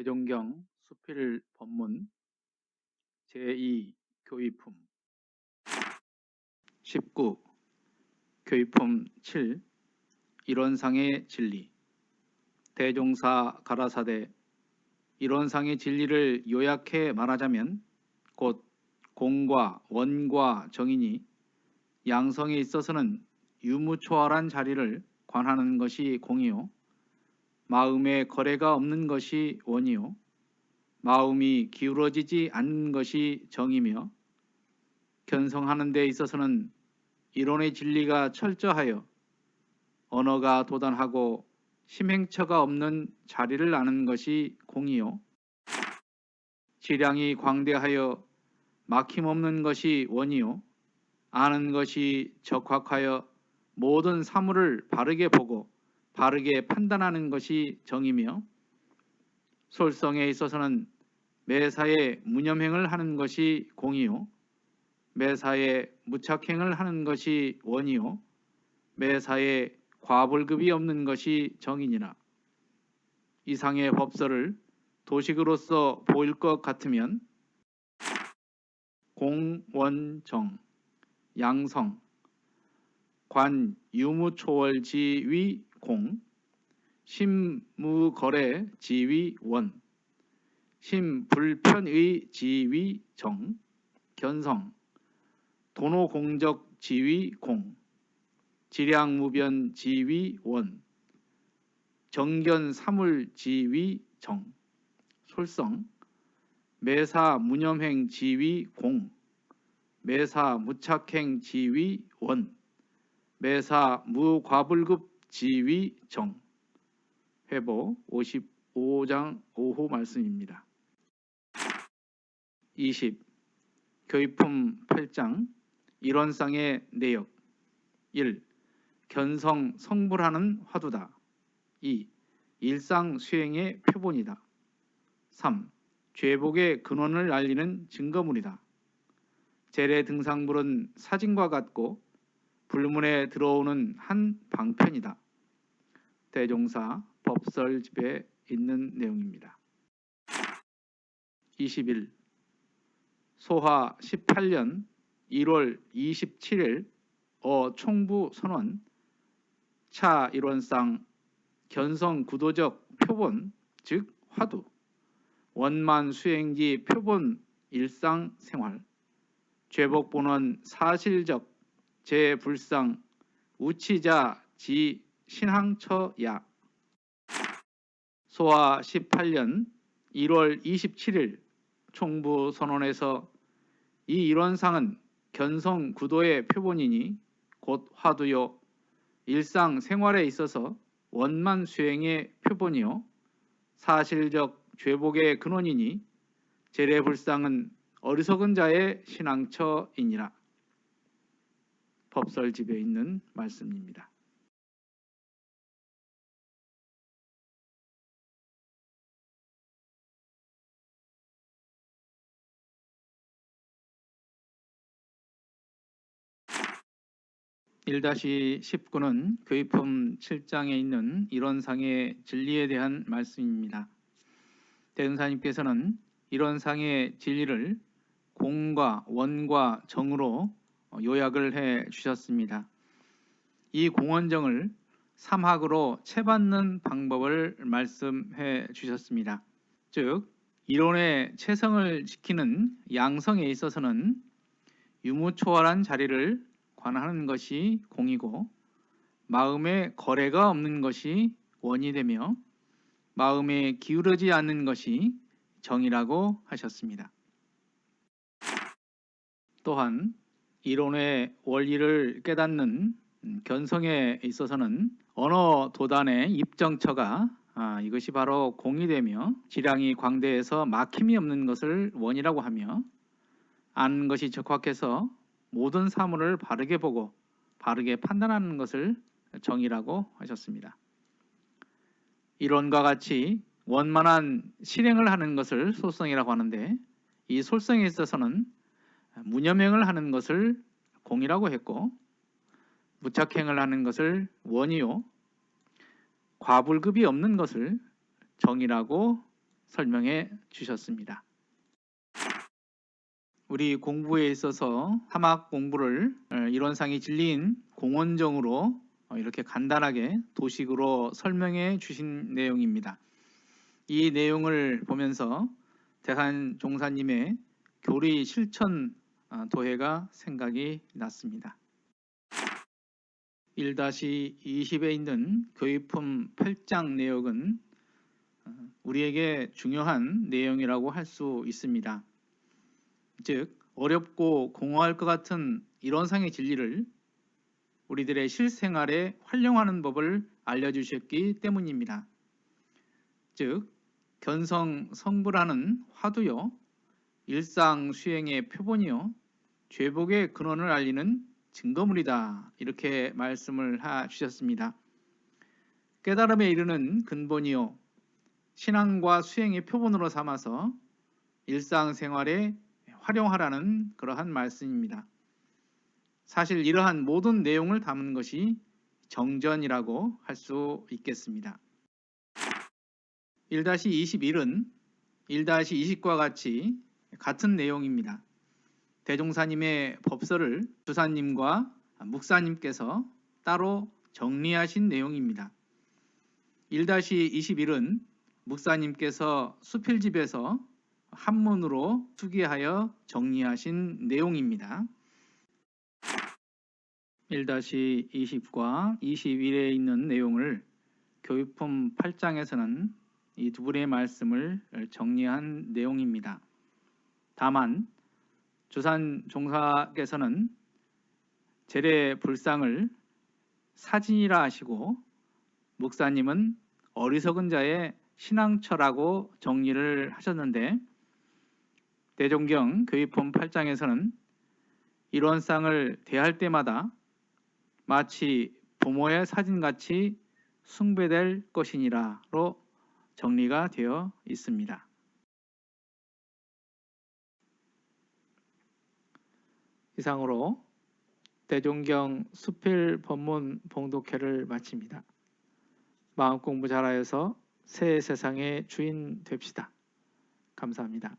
대종경 수필 법문 제2 교의품 19 교의품 7 이론상의 진리 대종사 가라사대 이론상의 진리를 요약해 말하자면 곧 공과 원과 정이니 양성에 있어서는 유무초월한 자리를 관하는 것이 공이요 마음에 거래가 없는 것이 원이요 마음이 기울어지지 않는 것이 정이며 견성하는 데 있어서는 이론의 진리가 철저하여 언어가 도단하고 심행처가 없는 자리를 아는 것이 공이요 지량이 광대하여 막힘없는 것이 원이요 아는 것이 적확하여 모든 사물을 바르게 보고 바르게 판단하는 것이 정이며 솔성에 있어서는 매사에 무념행을 하는 것이 공이요 매사에 무착행을 하는 것이 원이요 매사에 과불급이 없는 것이 정이니라. 이상의 법설을 도식으로서 보일 것 같으면 공원정 양성 관 유무초월 지위 공 심무거래 지위 원 심불편의 지위 정 견성 도노공적 지위 공 지량무변 지위 원 정견 사물 지위 정 솔성 매사 무념행 지위 공 매사 무착행 지위 원 매사 무과불급 지위 정 회보 55장 5호 말씀입니다. 20. 교의품 8장 이론상의 내역 1. 견성 성불하는 화두다. 2. 일상 수행의 표본이다. 3. 죄복의 근원을 알리는 증거물이다. 재래 등상불은 사진과 같고 불문에 들어오는 한 방편이다. 대종사 법설집에 있는 내용입니다. 21. 소화 18년 1월 27일 총부 선원 차 일원상 견성 구도적 표본 즉 화두 원만 수행지 표본 일상생활 죄복본원 사실적 제불상 우치자 지 신항처야 소화 18년 1월 27일 총부 선언에서 이 일원상은 견성 구도의 표본이니 곧 화두요 일상생활에 있어서 원만 수행의 표본이요 사실적 죄복의 근원이니 재래불상은 어리석은 자의 신앙처이니라. 법설집에 있는 말씀입니다. (1-19는) 교의품 7장에 있는 이론상의 진리에 대한 말씀입니다. 대은사님께서는 이론상의 진리를 공과 원과 정으로 요약을 해 주셨습니다. 이 공원정을 3학으로 채받는 방법을 말씀해 주셨습니다. 즉 이론의 체성을 지키는 양성에 있어서는 유무초월한 자리를 관하는 것이 공이고 마음에 거래가 없는 것이 원이 되며 마음에 기울어지지 않는 것이 정이라고 하셨습니다. 또한 이론의 원리를 깨닫는 견성에 있어서는 언어 도단의 입정처가 이것이 바로 공이 되며 지량이 광대해서 막힘이 없는 것을 원이라고 하며 아는 것이 적확해서 모든 사물을 바르게 보고 바르게 판단하는 것을 정이라고 하셨습니다. 이론과 같이 원만한 실행을 하는 것을 솔성이라고 하는데 이 솔성에 있어서는 무념행을 하는 것을 공이라고 했고 무착행을 하는 것을 원이요 과불급이 없는 것을 정이라고 설명해 주셨습니다. 우리 공부에 있어서 사막 공부를 이론상의 진리인 공원정으로 이렇게 간단하게 도식으로 설명해 주신 내용입니다. 이 내용을 보면서 대한 종사님의 교리 실천 도해가 생각이 났습니다. 1-20에 있는 교육품 8장 내용은 우리에게 중요한 내용이라고 할 수 있습니다. 즉 어렵고 공허할 것 같은 이론상의 진리를 우리들의 실생활에 활용하는 법을 알려주셨기 때문입니다. 즉 견성성불하는 화두요, 일상 수행의 표본이요, 죄복의 근원을 알리는 증거물이다, 이렇게 말씀을 주셨습니다. 깨달음에 이르는 근본이요, 신앙과 수행의 표본으로 삼아서 일상생활에 활용하라는 그러한 말씀입니다. 사실 이러한 모든 내용을 담은 것이 정전이라고 할 수 있겠습니다. 1-21은 1-20과 같이 같은 내용입니다. 대종사님의 법설을 주사님과 묵사님께서 따로 정리하신 내용입니다. 1-21은 묵사님께서 수필집에서 한문으로 수기하여 정리하신 내용입니다. 1-20과 21에 있는 내용을 교육품 8장에서는 이 두 분의 말씀을 정리한 내용입니다. 다만 주산 종사께서는 재래 불상을 사진이라 하시고 묵사님은 어리석은 자의 신앙처라고 정리를 하셨는데, 대종경 교육품 8장에서는 이론상을 대할 때마다 마치 부모의 사진같이 숭배될 것이니라로 정리가 되어 있습니다. 이상으로 대종경 수필 법문 봉독회를 마칩니다. 마음 공부 잘하여서 새 세상의 주인 됩시다. 감사합니다.